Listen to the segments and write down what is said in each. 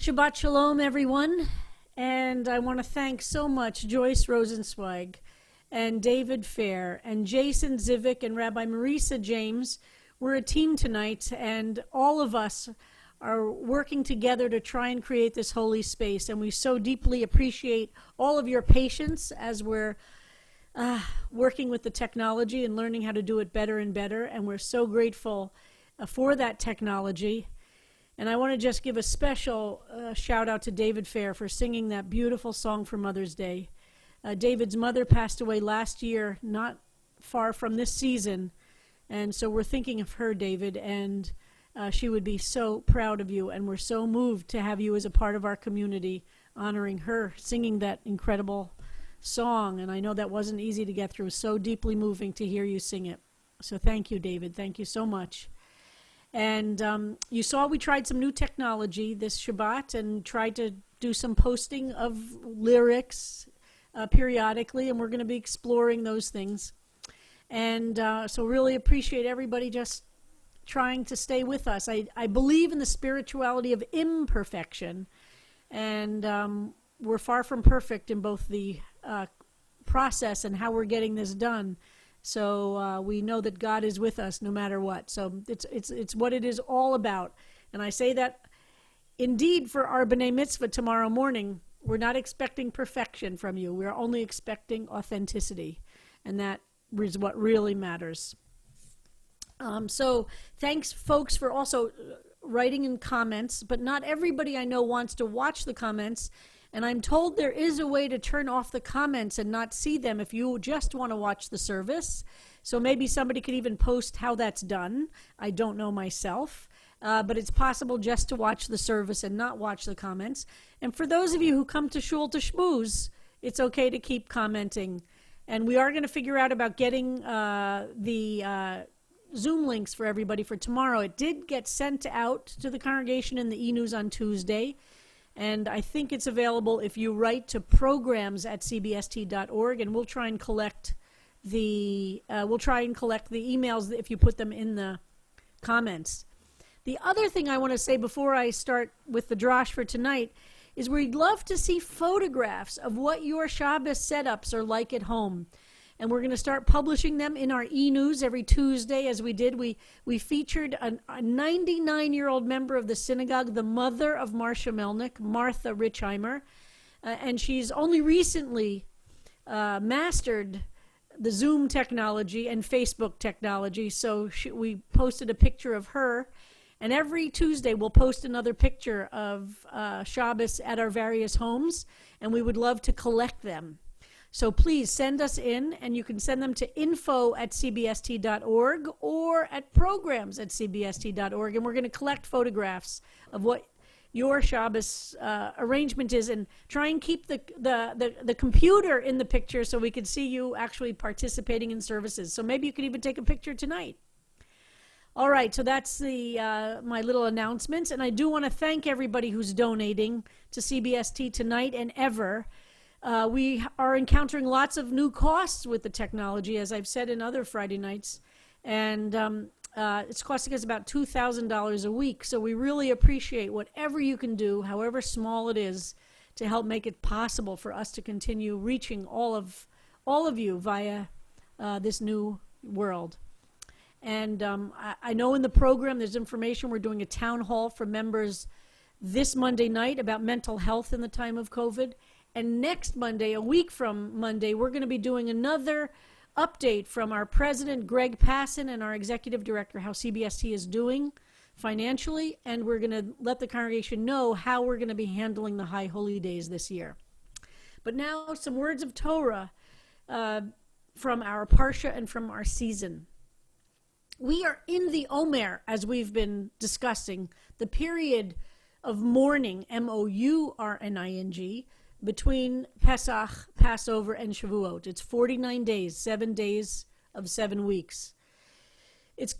Shabbat Shalom, everyone. And I want to thank so much Joyce Rosenzweig and David Fair and Jason Zivick and Rabbi Marisa James. We're a team tonight, and all of us are working together to try and create this holy space. And we so deeply appreciate all of your patience as we're working with the technology and learning how to do it better and better. And we're so grateful for that technology. And I want to just give a special shout out to David Fair for singing that beautiful song for Mother's Day. David's mother passed away last year, not far from this season. And so we're thinking of her, David, and she would be so proud of you. And we're so moved to have you as a part of our community, honoring her, singing that incredible song. And I know that wasn't easy to get through. So deeply moving to hear you sing it. So thank you, David. Thank you so much. And you saw we tried some new technology this Shabbat and tried to do some posting of lyrics periodically, and we're going to be exploring those things. And so really appreciate everybody just trying to stay with us. I believe in the spirituality of imperfection, and we're far from perfect in both the process and how we're getting this done. So we know that God is with us no matter what. So it's what it is all about. And I say that indeed for our B'nai Mitzvah tomorrow morning, we're not expecting perfection from you. We're only expecting authenticity. And that is what really matters. So thanks, folks, for also writing in comments. But not everybody I know wants to watch the comments. And I'm told there is a way to turn off the comments and not see them if you just want to watch the service. So maybe somebody could even post how that's done. I don't know myself. But it's possible just to watch the service and not watch the comments. And for those of you who come to Shul to Shmooze, it's okay to keep commenting. And we are going to figure out about getting the Zoom links for everybody for tomorrow. It did get sent out to the congregation in the e-news on Tuesday. And I think it's available if you write to programs@cbst.org, and we'll try and collect the emails if you put them in the comments. The other thing I want to say before I start with the Drashah for tonight is we'd love to see photographs of what your Shabbos setups are like at home. And we're going to start publishing them in our e-news every Tuesday, as we did. We featured a 99-year-old member of the synagogue, the mother of Marcia Melnick, Martha Richheimer. And she's only recently mastered the Zoom technology and Facebook technology. So we posted a picture of her. And every Tuesday we'll post another picture of Shabbos at our various homes. And we would love to collect them. So please send us in, and you can send them to info@cbst.org or at programs@cbst.org, and we're going to collect photographs of what your Shabbos arrangement is, and try and keep the computer in the picture so we can see you actually participating in services. So maybe you could even take a picture tonight. All right, so that's my little announcements, and I do want to thank everybody who's donating to CBST tonight and ever. We are encountering lots of new costs with the technology, as I've said in other Friday nights, and it's costing us about $2,000 a week. So we really appreciate whatever you can do, however small it is, to help make it possible for us to continue reaching all of you via this new world. And I know in the program there's information. We're doing a town hall for members this Monday night about mental health in the time of COVID. And next Monday, a week from Monday, we're going to be doing another update from our president, Greg Passon, and our executive director, how CBST is doing financially. And we're going to let the congregation know how we're going to be handling the high holy days this year. But now some words of Torah from our Parsha and from our season. We are in the Omer, as we've been discussing, the period of mourning, M-O-U-R-N-I-N-G, between Pesach, Passover, and Shavuot. It's 49 days, 7 days of 7 weeks. It's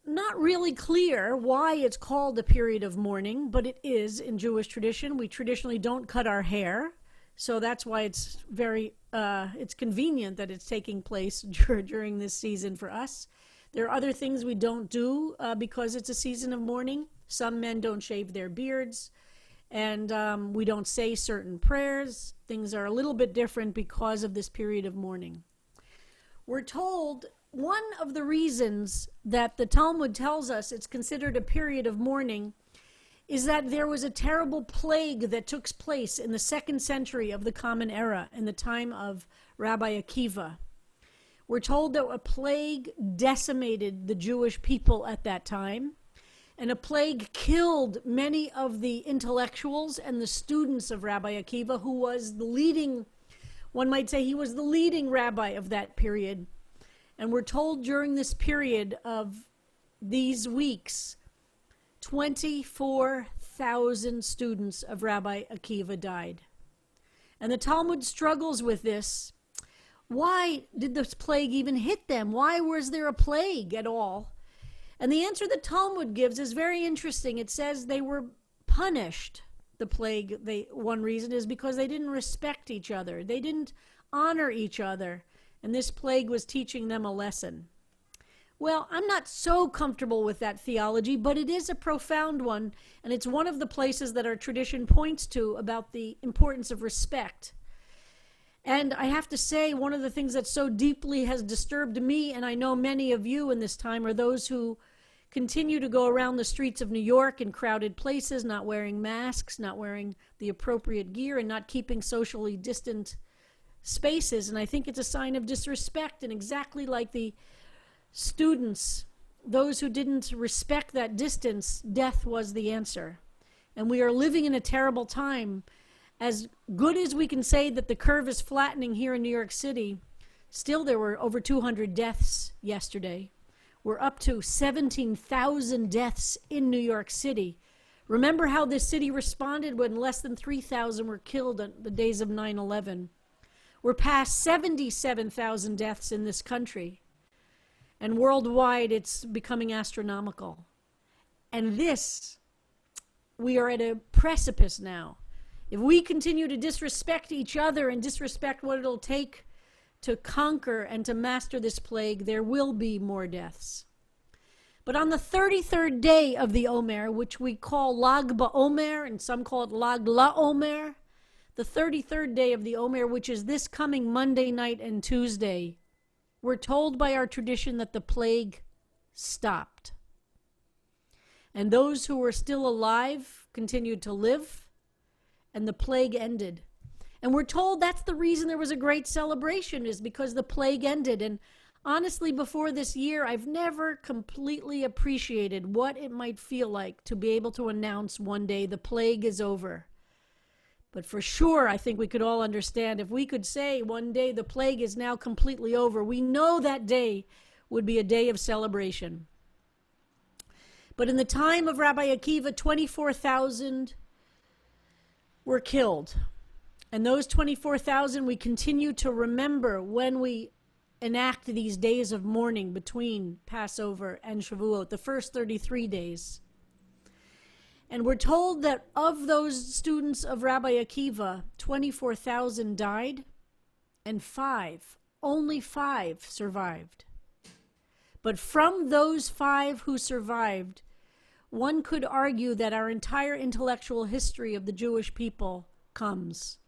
not really clear why it's called a period of mourning, but it is in Jewish tradition. We traditionally don't cut our hair, so that's why it's it's convenient that it's taking place during this season for us. There are other things we don't do because it's a season of mourning. Some men don't shave their beards. And we don't say certain prayers. Things are a little bit different because of this period of mourning. We're told one of the reasons that the Talmud tells us it's considered a period of mourning is that there was a terrible plague that took place in the 2nd century of the Common Era, in the time of Rabbi Akiva. We're told that a plague decimated the Jewish people at that time, and a plague killed many of the intellectuals and the students of Rabbi Akiva, who was the leading, one might say he was the leading rabbi of that period. And we're told during this period of these weeks, 24,000 students of Rabbi Akiva died. And the Talmud struggles with this. Why did this plague even hit them? Why was there a plague at all? And the answer the Talmud gives is very interesting. It says they were punished. The plague, one reason is because they didn't respect each other. They didn't honor each other. And this plague was teaching them a lesson. Well, I'm not so comfortable with that theology, but it is a profound one, and it's one of the places that our tradition points to about the importance of respect. And I have to say, one of the things that so deeply has disturbed me, and I know many of you in this time, are those who continue to go around the streets of New York in crowded places, not wearing masks, not wearing the appropriate gear, and not keeping socially distant spaces. And I think it's a sign of disrespect, and exactly like the students, those who didn't respect that distance, death was the answer. And we are living in a terrible time. As good as we can say that the curve is flattening here in New York City, still there were over 200 deaths yesterday. We're up to 17,000 deaths in New York City. Remember how this city responded when less than 3,000 were killed on the days of 9/11. We're past 77,000 deaths in this country. And worldwide, it's becoming astronomical. And this, we are at a precipice now. If we continue to disrespect each other and disrespect what it'll take to conquer and to master this plague, there will be more deaths. But on the 33rd day of the Omer, which we call Lag BaOmer, and some call it Lag LaOmer, the 33rd day of the Omer, which is this coming Monday night and Tuesday, we're told by our tradition that the plague stopped. And those who were still alive continued to live, and the plague ended. And we're told that's the reason there was a great celebration, is because the plague ended. And honestly, before this year, I've never completely appreciated what it might feel like to be able to announce one day the plague is over. But for sure, I think we could all understand if we could say one day the plague is now completely over, we know that day would be a day of celebration. But in the time of Rabbi Akiva, 24,000 were killed. And those 24,000 we continue to remember when we enact these days of mourning between Passover and Shavuot, the first 33 days. And we're told that of those students of Rabbi Akiva, 24,000 died, and only five survived. But from those 5 who survived, one could argue that our entire intellectual history of the Jewish people comes.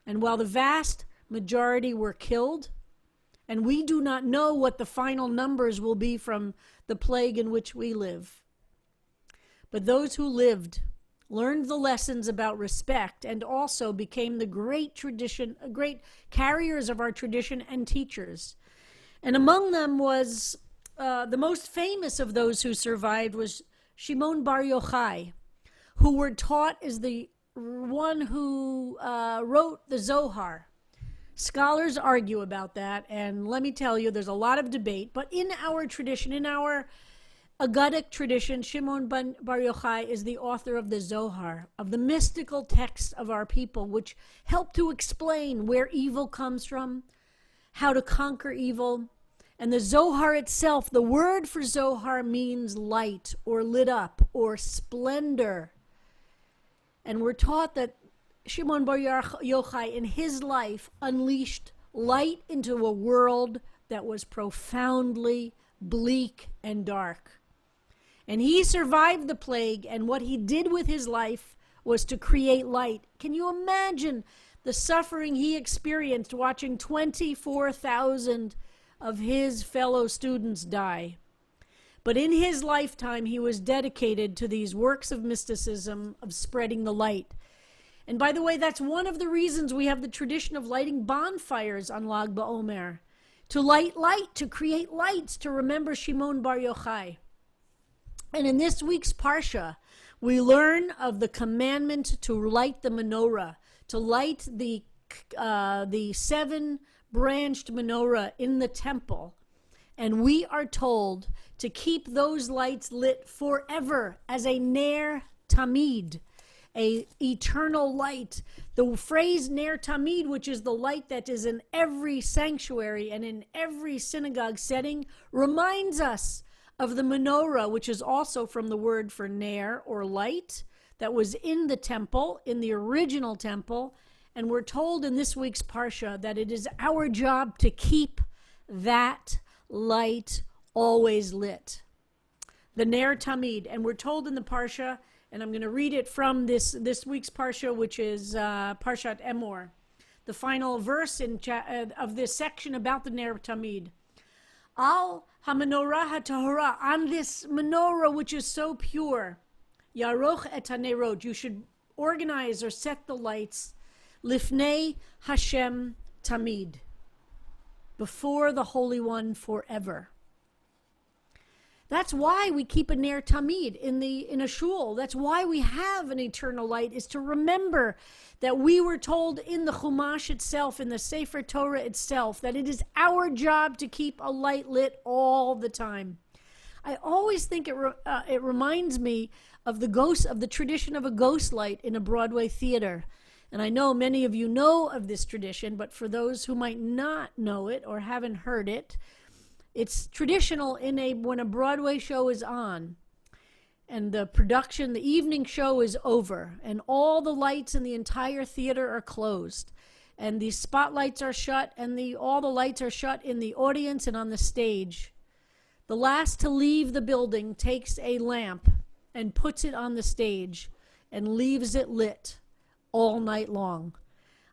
And while the vast majority were killed, and we do not know what the final numbers will be from the plague in which we live, but those who lived learned the lessons about respect and also became the great carriers of our tradition and teachers. And among them was the most famous of those who survived was Shimon Bar Yochai, who we're taught is the one who wrote the Zohar. Scholars argue about that, and let me tell you, there's a lot of debate. But in our tradition, in our Agadic tradition, Shimon Bar Yochai is the author of the Zohar, of the mystical texts of our people, which help to explain where evil comes from, how to conquer evil. And the Zohar itself, the word for Zohar means light or lit up or splendor. And we're taught that Shimon Bar Yochai in his life unleashed light into a world that was profoundly bleak and dark. And he survived the plague, and what he did with his life was to create light. Can you imagine the suffering he experienced watching 24,000 of his fellow students die? But in his lifetime, he was dedicated to these works of mysticism, of spreading the light. And by the way, that's one of the reasons we have the tradition of lighting bonfires on Lag BaOmer. To light light, to create lights, to remember Shimon Bar Yochai. And in this week's Parsha, we learn of the commandment to light the menorah, to light the 7-branched menorah in the temple. And we are told to keep those lights lit forever as a ner tamid, a eternal light. The phrase ner tamid, which is the light that is in every sanctuary and in every synagogue setting, reminds us of the menorah, which is also from the word for ner, or light, that was in the temple, in the original temple. And we're told in this week's Parsha that it is our job to keep that light always lit. The ner tamid. And we're told in the Parsha, and I'm going to read it from this week's Parsha, which is PARASHAT EMOR, the final verse of this section about the ner tamid. Al ha-menorah ha-tahorah, on this menorah which is so pure, yaroch et hanerot, you should organize or set the lights, lifnei Hashem tamid, before the Holy One forever. That's why we keep a ner tamid in a shul. That's why we have an eternal light, is to remember that we were told in the Chumash itself, in the Sefer Torah itself, that it is our job to keep a light lit all the time. I always think it reminds me of the tradition of a ghost light in a Broadway theater. And I know many of you know of this tradition, but for those who might not know it or haven't heard it, it's traditional when a Broadway show is on and the evening show is over and all the lights in the entire theater are closed and the spotlights are shut and all the lights are shut in the audience and on the stage. The last to leave the building takes a lamp and puts it on the stage and leaves it lit all night long.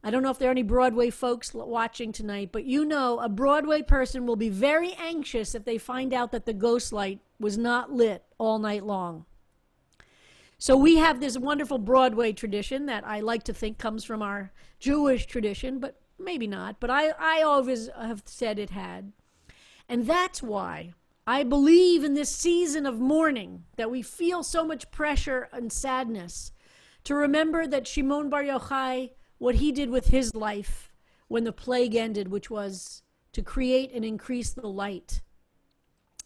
I don't know if there are any Broadway folks watching tonight, but you know a Broadway person will be very anxious if they find out that the ghost light was not lit all night long. So we have this wonderful Broadway tradition that I like to think comes from our Jewish tradition, but maybe not. But I always have said it had. And that's why I believe in this season of mourning, that we feel so much pressure and sadness, to remember that Shimon Bar Yochai, what he did with his life when the plague ended, which was to create and increase the light.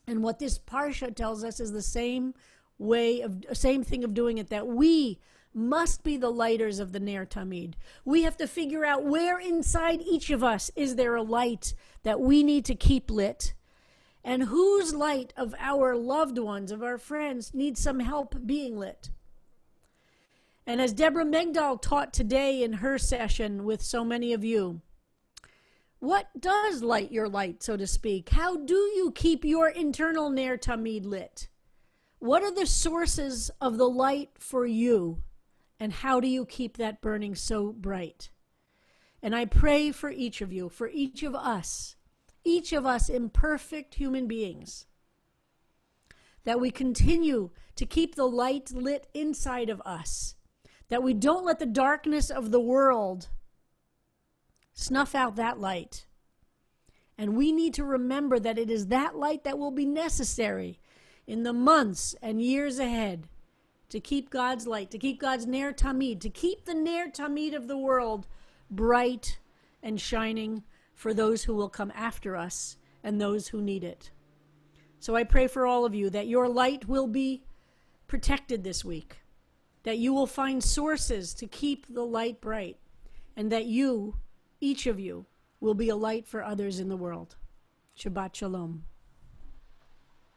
And what this parsha tells us is the same thing of doing it, that we must be the lighters of the ner tamid. We have to figure out where inside each of us is there a light that we need to keep lit, and whose light of our loved ones, of our friends, needs some help being lit. And as Deborah Megdal taught today in her session with so many of you, what does light your light, so to speak? How do you keep your internal ner tamid lit? What are the sources of the light for you? And how do you keep that burning so bright? And I pray for each of you, for each of us imperfect human beings, that we continue to keep the light lit inside of us, that we don't let the darkness of the world snuff out that light. And we need to remember that it is that light that will be necessary in the months and years ahead to keep God's light, to keep God's ner tamid, to keep the ner tamid of the world bright and shining for those who will come after us and those who need it. So I pray for all of you that your light will be protected this week, that you will find sources to keep the light bright, and that you, each of you, will be a light for others in the world. Shabbat Shalom.